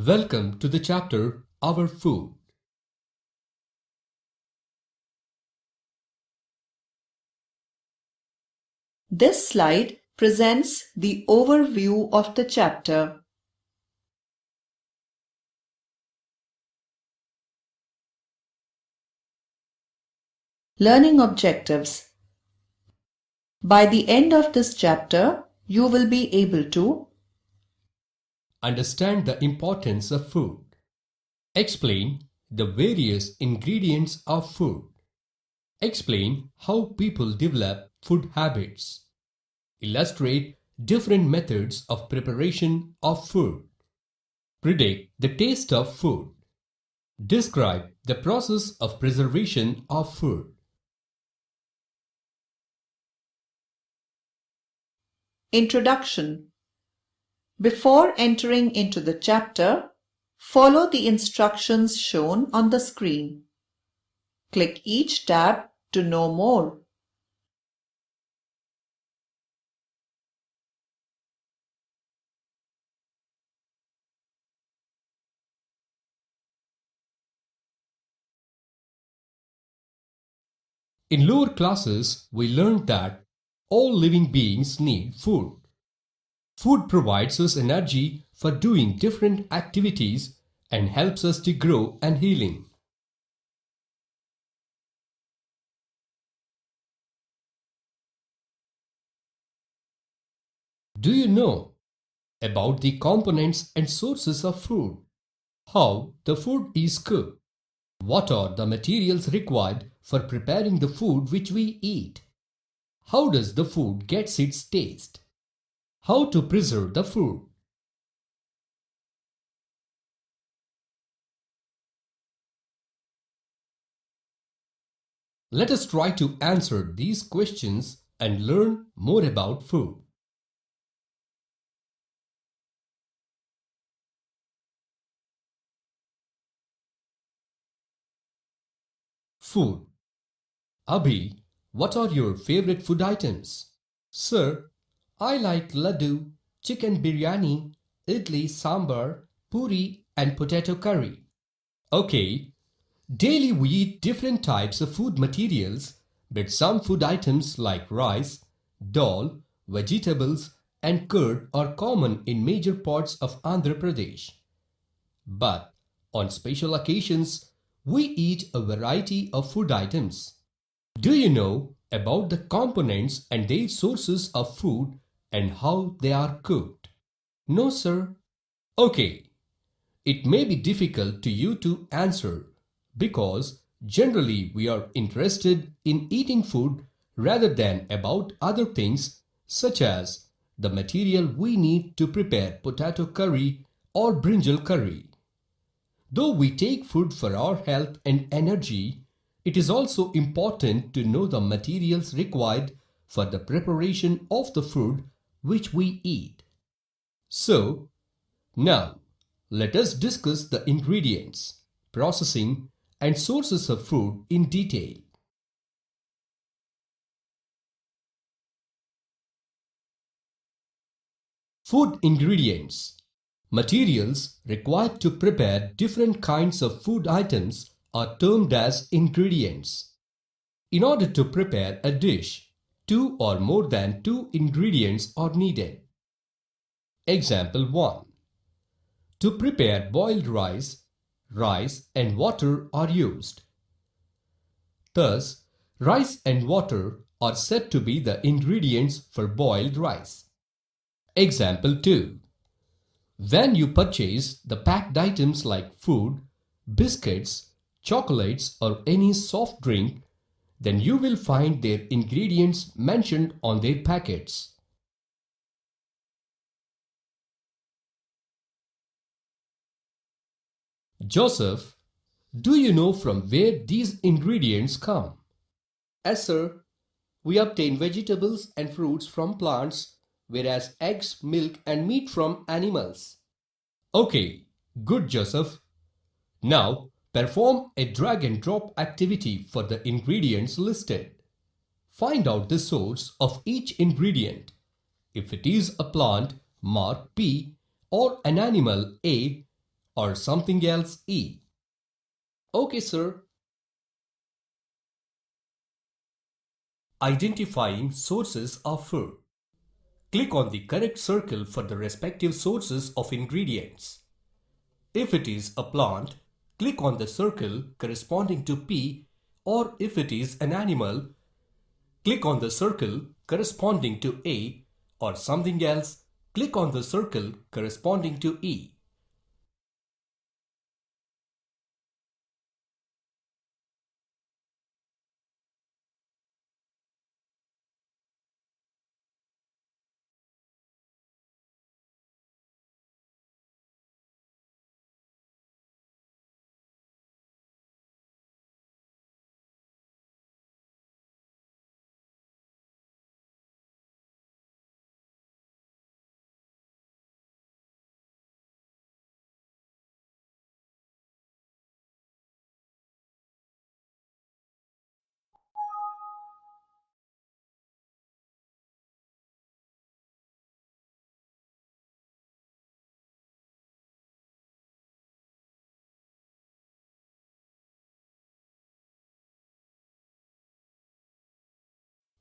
Welcome to the chapter Our Food. This slide presents the overview of the chapter. Learning objectives. By the end of this chapter, you will be able to Understand the importance of food. Explain the various ingredients of food. Explain how people develop food habits. Illustrate different methods of preparation of food. Predict the taste of food. Describe the process of preservation of food. Introduction. Before entering into the chapter, follow the instructions shown on the screen. Click each tab to know more. In lower classes, we learned that all living beings need food. Food provides us energy for doing different activities and helps us to grow and healing. Do you know about the components and sources of food? How the food is cooked? What are the materials required for preparing the food which we eat? How does the food get its taste? How to preserve the food? Let us try to answer these questions and learn more about food. Food. Abhi, what are your favorite food items? Sir, I like laddu, chicken biryani, idli sambar, puri and potato curry. Okay, daily we eat different types of food materials, but some food items like rice, dal, vegetables and curd are common in major parts of Andhra Pradesh. But on special occasions, we eat a variety of food items. Do you know about the components and their sources of food and how they are cooked? No, sir. Okay, it may be difficult to you to answer because generally we are interested in eating food rather than about other things such as the material we need to prepare potato curry or brinjal curry. Though we take food for our health and energy, it is also important to know the materials required for the preparation of the food which we eat. So, now let us discuss the ingredients, processing, and sources of food in detail. Food ingredients. Materials required to prepare different kinds of food items are termed as ingredients. In order to prepare a dish, two or more than two ingredients are needed. Example 1. To prepare boiled rice, rice and water are used. Thus, rice and water are said to be the ingredients for boiled rice. Example 2. When you purchase the packed items like food, biscuits, chocolates or any soft drink, then you will find their ingredients mentioned on their packets. Joseph, do you know from where these ingredients come? Yes, sir. We obtain vegetables and fruits from plants, whereas eggs, milk and meat from animals. Okay, good Joseph. Now, perform a drag and drop activity for the ingredients listed. Find out the source of each ingredient. If it is a plant, mark P, or an animal A, or something else E? Okay, sir. Identifying sources of food. Click on the correct circle for the respective sources of ingredients. If it is a plant, click on the circle corresponding to P, or if it is an animal, click on the circle corresponding to A, or something else, click on the circle corresponding to E.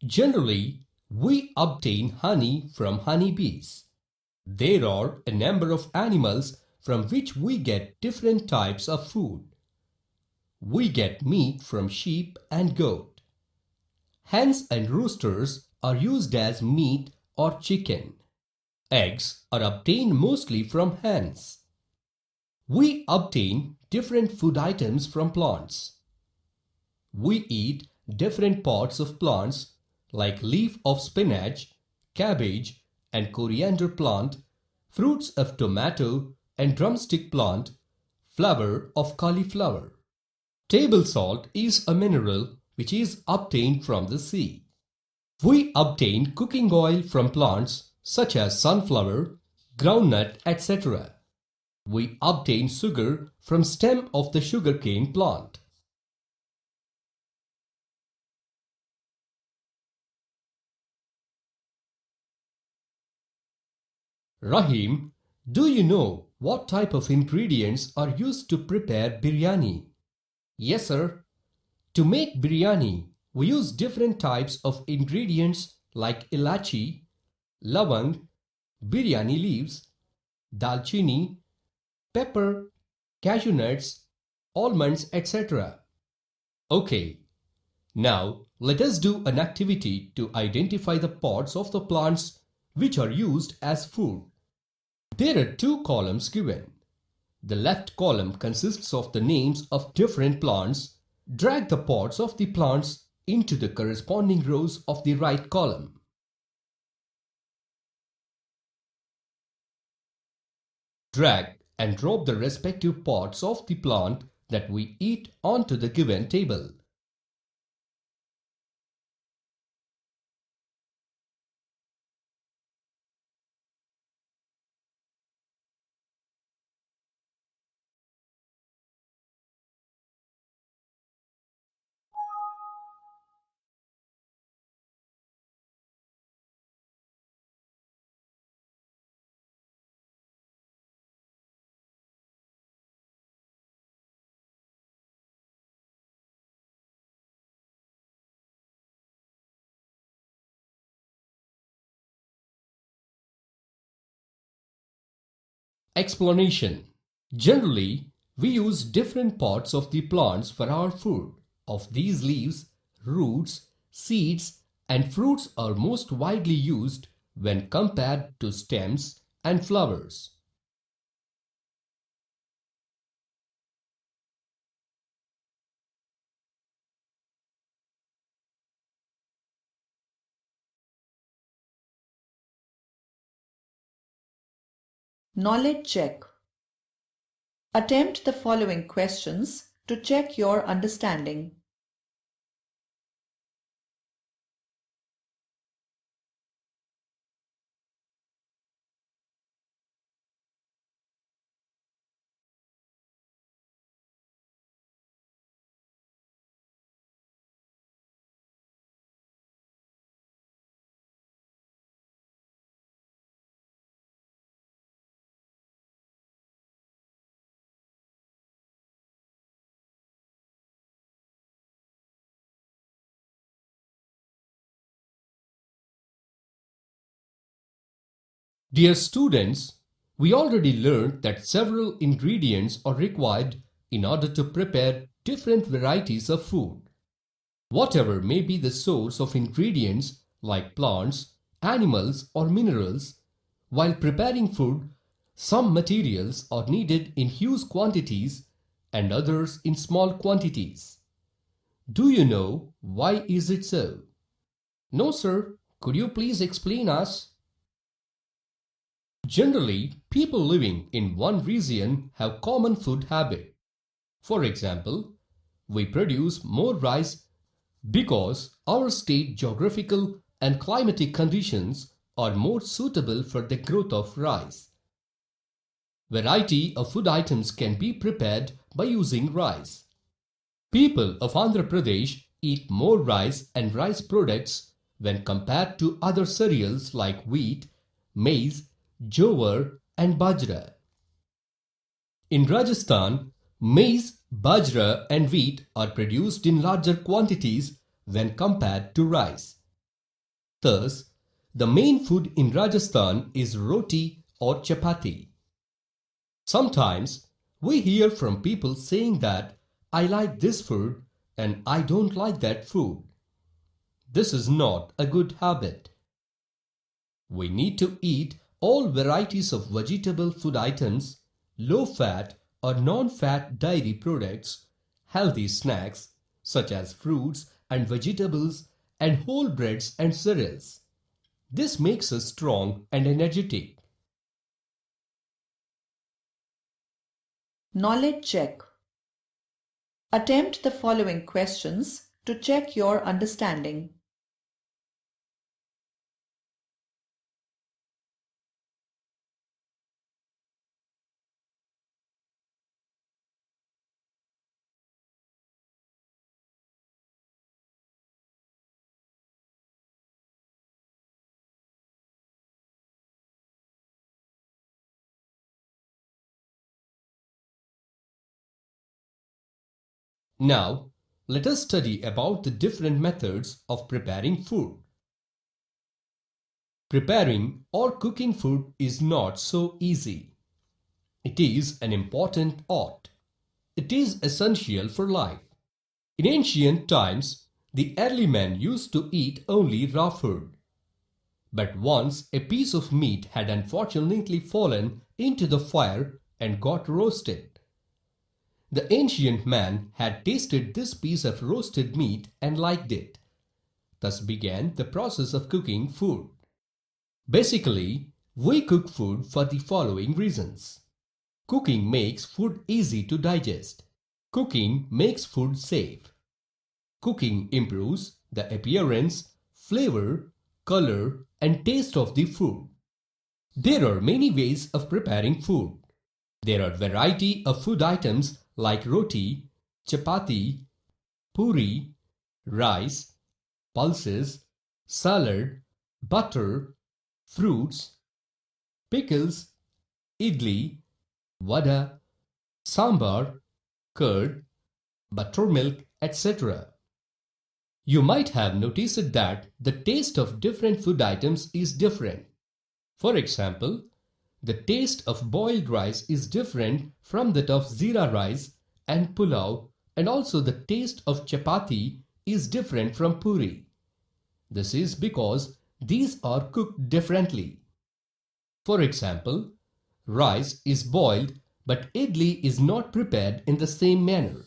Generally, we obtain honey from honeybees. There are a number of animals from which we get different types of food. We get meat from sheep and goat. Hens and roosters are used as meat or chicken. Eggs are obtained mostly from hens. We obtain different food items from plants. We eat different parts of plants like leaf of spinach, cabbage and coriander plant, fruits of tomato and drumstick plant, flower of cauliflower. Table salt is a mineral which is obtained from the sea. We obtain cooking oil from plants such as sunflower, groundnut, etc. We obtain sugar from stem of the sugarcane plant. Rahim, do you know what type of ingredients are used to prepare biryani? Yes, sir. To make biryani, we use different types of ingredients like ilachi, lavang, biryani leaves, dalchini, pepper, cashew nuts, almonds, etc. Okay, now let us do an activity to identify the parts of the plants which are used as food. There are two columns given. The left column consists of the names of different plants. Drag the parts of the plants into the corresponding rows of the right column. Drag and drop the respective parts of the plant that we eat onto the given table. Explanation. Generally, we use different parts of the plants for our food. Of these, leaves, roots, seeds, and fruits are most widely used when compared to stems and flowers. Knowledge check. Attempt the following questions to check your understanding. Dear students, we already learned that several ingredients are required in order to prepare different varieties of food. Whatever may be the source of ingredients like plants, animals or minerals, while preparing food, some materials are needed in huge quantities and others in small quantities. Do you know why is it so? No, sir. Could you please explain us? Generally, people living in one region have common food habit. For example, we produce more rice because our state geographical and climatic conditions are more suitable for the growth of rice. Variety of food items can be prepared by using rice. People of Andhra Pradesh eat more rice and rice products when compared to other cereals like wheat, maize, jowar and bajra. In Rajasthan, maize, bajra and wheat are produced in larger quantities when compared to rice. Thus, the main food in Rajasthan is roti or chapati. Sometimes we hear from people saying that I like this food and I don't like that food. This is not a good habit. We need to eat all varieties of vegetable food items, low fat or non-fat dairy products, healthy snacks such as fruits and vegetables and whole breads and cereals. This makes us strong and energetic. Knowledge check. Attempt the following questions to check your understanding. Now, let us study about the different methods of preparing food. Preparing or cooking food is not so easy. It is an important art. It is essential for life. In ancient times, the early men used to eat only raw food. But once a piece of meat had unfortunately fallen into the fire and got roasted. The ancient man had tasted this piece of roasted meat and liked it. Thus began the process of cooking food. Basically, we cook food for the following reasons. Cooking makes food easy to digest. Cooking makes food safe. Cooking improves the appearance, flavor, color, and taste of the food. There are many ways of preparing food. There are variety of food items like roti, chapati, puri, rice, pulses, salad, butter, fruits, pickles, idli, vada, sambar, curd, buttermilk, etc. You might have noticed that the taste of different food items is different. For example, the taste of boiled rice is different from that of zira rice and pulao, and also the taste of chapati is different from puri. This is because these are cooked differently. For example, rice is boiled but idli is not prepared in the same manner.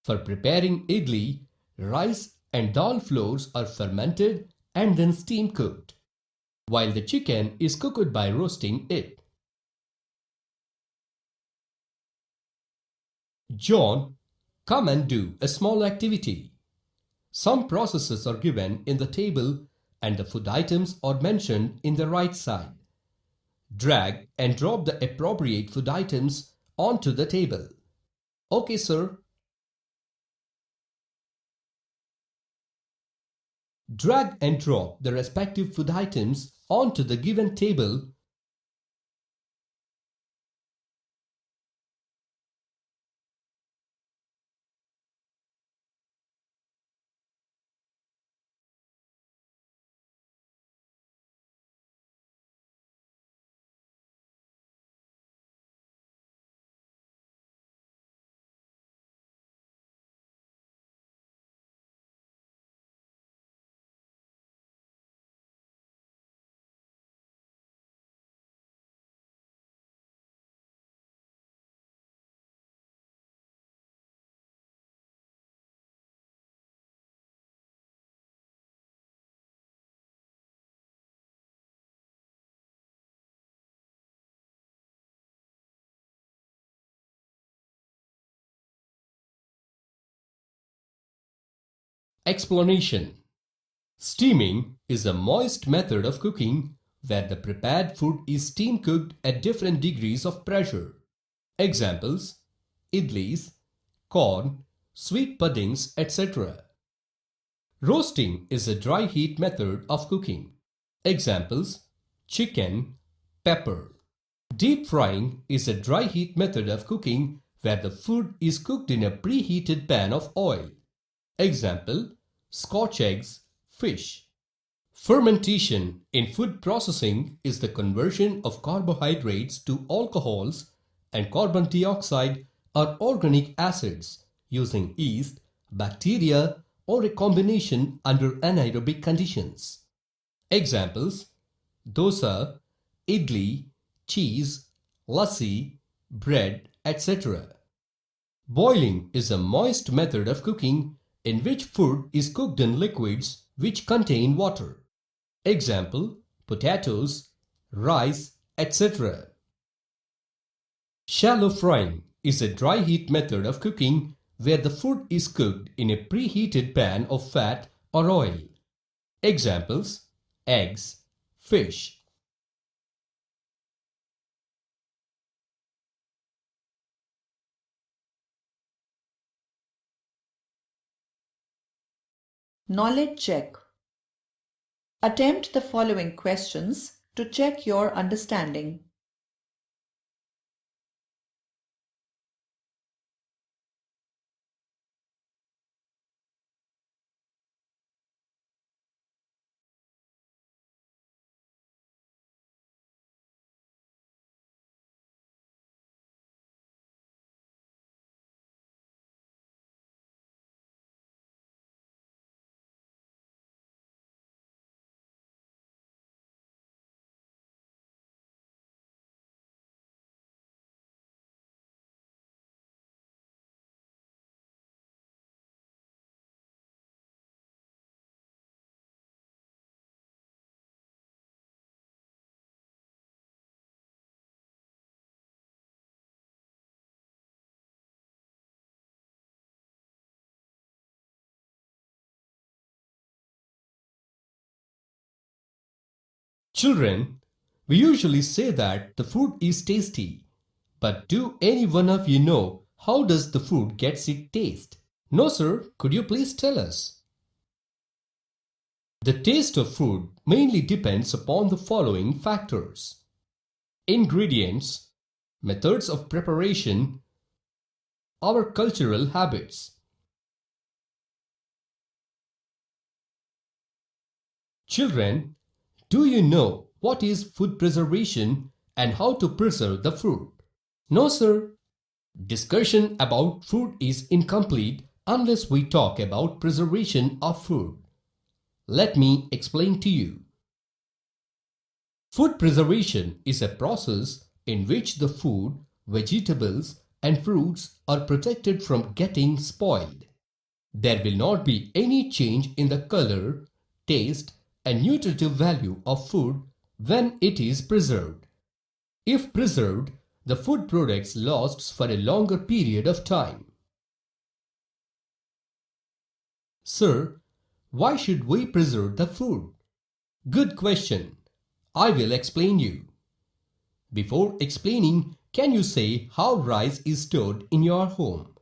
For preparing idli, rice and dal flours are fermented and then steam cooked, while the chicken is cooked by roasting it. John, come and do a small activity. Some processes are given in the table and the food items are mentioned in the right side. Drag and drop the appropriate food items onto the table. Okay, sir. Drag and drop the respective food items onto the given table. Explanation. Steaming is a moist method of cooking where the prepared food is steam cooked at different degrees of pressure. Examples: idlis, corn, sweet puddings, etc. Roasting is a dry heat method of cooking. Examples: chicken, pepper. Deep frying is a dry heat method of cooking where the food is cooked in a preheated pan of oil. Example: Scotch eggs, fish. Fermentation in food processing is the conversion of carbohydrates to alcohols and carbon dioxide or organic acids using yeast, bacteria, or a combination under anaerobic conditions. Examples: dosa, idli, cheese, lassi, bread, etc. Boiling is a moist method of cooking in which food is cooked in liquids which contain water. Example: potatoes, rice, etc. Shallow frying is a dry heat method of cooking where the food is cooked in a preheated pan of fat or oil. Examples: eggs, fish. Knowledge check. Attempt the following questions to check your understanding. Children, we usually say that the food is tasty. But do any one of you know how does the food gets its taste? No, sir. Could you please tell us? The taste of food mainly depends upon the following factors: ingredients, methods of preparation, our cultural habits. Children, do you know what is food preservation and how to preserve the food? No, sir. Discussion about food is incomplete unless we talk about preservation of food. Let me explain to you. Food preservation is a process in which the food, vegetables, and fruits are protected from getting spoiled. There will not be any change in the color, taste, and nutritive value of food when it is preserved. If preserved, the food products lasts for a longer period of time. Sir, why should we preserve the food? Good question. I will explain you. Before explaining, can you say how rice is stored in your home?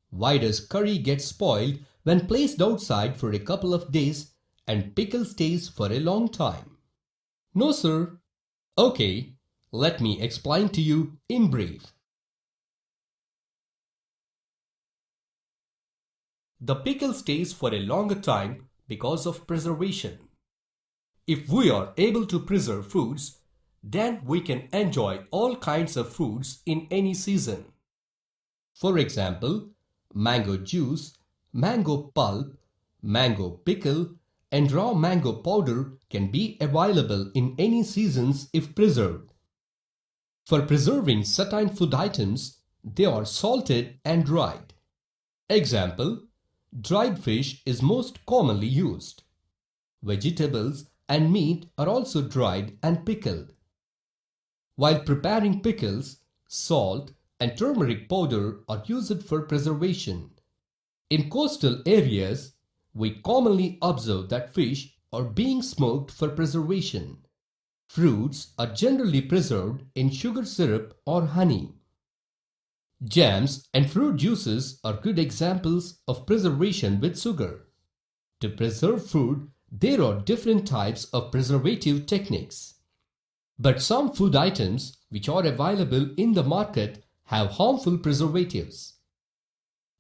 Why does curry get spoiled when placed outside for a couple of days and pickle stays for a long time? No, sir. Okay, let me explain to you in brief. The pickle stays for a longer time because of preservation. If we are able to preserve foods, then we can enjoy all kinds of foods in any season. For example, mango juice, mango pulp, mango pickle, and raw mango powder can be available in any seasons if preserved. For preserving certain food items, they are salted and dried. Example, dried fish is most commonly used. Vegetables and meat are also dried and pickled. While preparing pickles, salt and turmeric powder are used for preservation. In coastal areas, we commonly observe that fish are being smoked for preservation. Fruits are generally preserved in sugar syrup or honey. Jams and fruit juices are good examples of preservation with sugar. To preserve food, there are different types of preservative techniques. But some food items which are available in the market have harmful preservatives.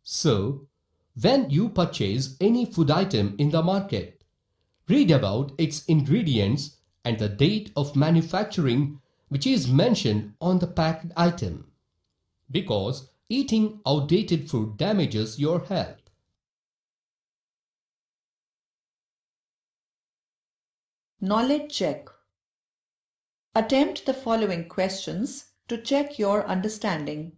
So, when you purchase any food item in the market, read about its ingredients and the date of manufacturing which is mentioned on the packed item, because eating outdated food damages your health. Knowledge check. Attempt the following questions to check your understanding.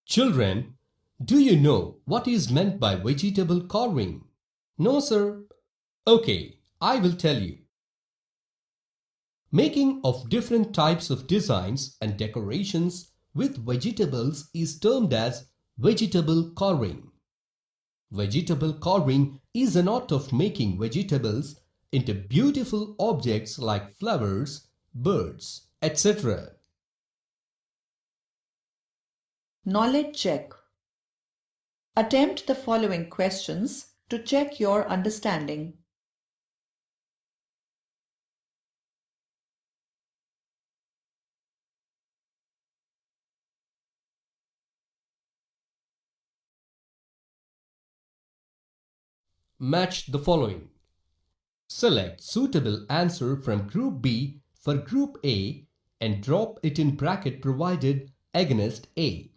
Children, do you know what is meant by vegetable carving? No, sir. Okay, I will tell you. Making of different types of designs and decorations with vegetables is termed as vegetable carving. Vegetable carving is an art of making vegetables into beautiful objects like flowers, birds, etc. Knowledge check. Attempt the following questions to check your understanding. Match the following. Select suitable answer from Group B for Group A and drop it in bracket provided against A.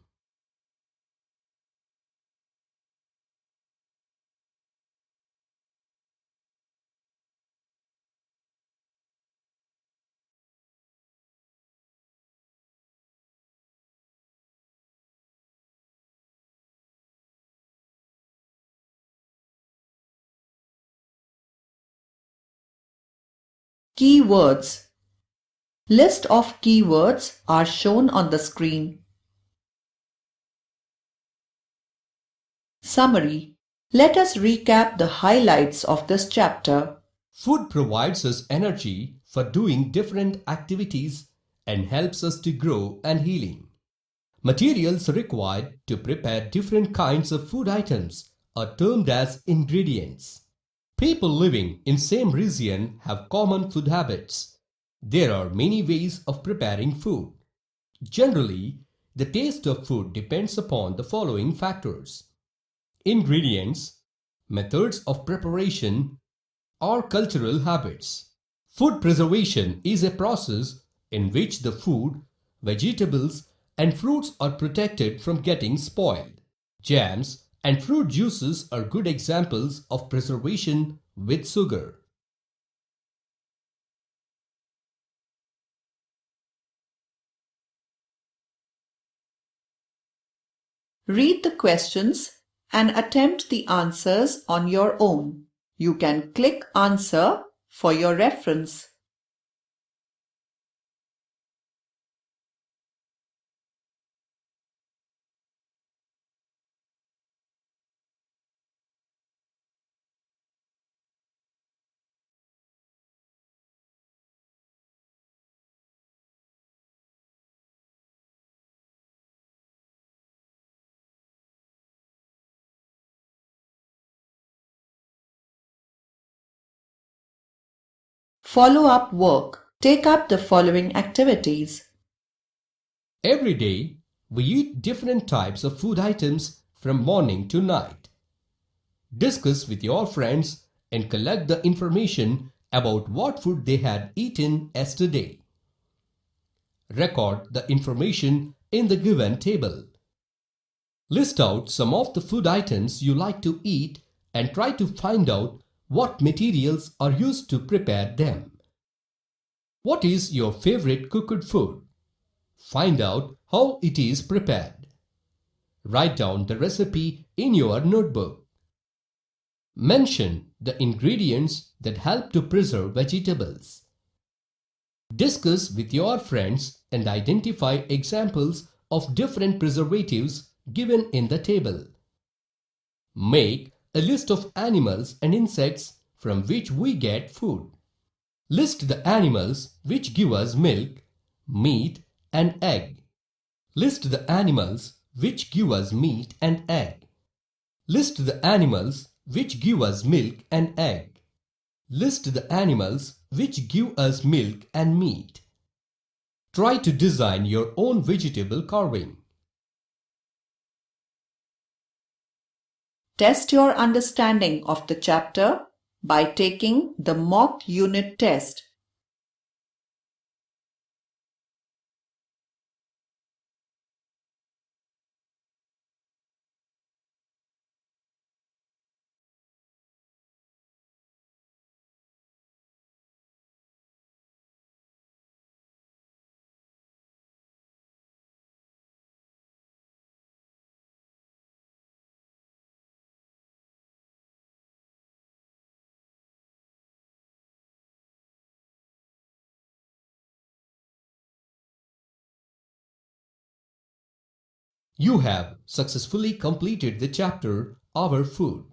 Keywords. List of keywords are shown on the screen. Summary. Let us recap the highlights of this chapter. Food provides us energy for doing different activities and helps us to grow and healing. Materials required to prepare different kinds of food items are termed as ingredients. People living in same region have common food habits. There are many ways of preparing food. Generally, the taste of food depends upon the following factors: ingredients, methods of preparation, or cultural habits. Food preservation is a process in which the food, vegetables, and fruits are protected from getting spoiled. Jams and fruit juices are good examples of preservation with sugar. Read the questions and attempt the answers on your own. You can click Answer for your reference. Follow-up work. Take up the following activities. Every day, we eat different types of food items from morning to night. Discuss with your friends and collect the information about what food they had eaten yesterday. Record the information in the given table. List out some of the food items you like to eat and try to find out what materials are used to prepare them. What is your favorite cooked food? Find out how it is prepared. Write down the recipe in your notebook. Mention the ingredients that help to preserve vegetables. Discuss with your friends and identify examples of different preservatives given in the table. Make a list of animals and insects from which we get food. List the animals which give us milk, meat, and egg. List the animals which give us meat and egg. List the animals which give us milk and egg. List the animals which give us milk and meat. Try to design your own vegetable carving. Test your understanding of the chapter by taking the mock unit test. You have successfully completed the chapter Our Food.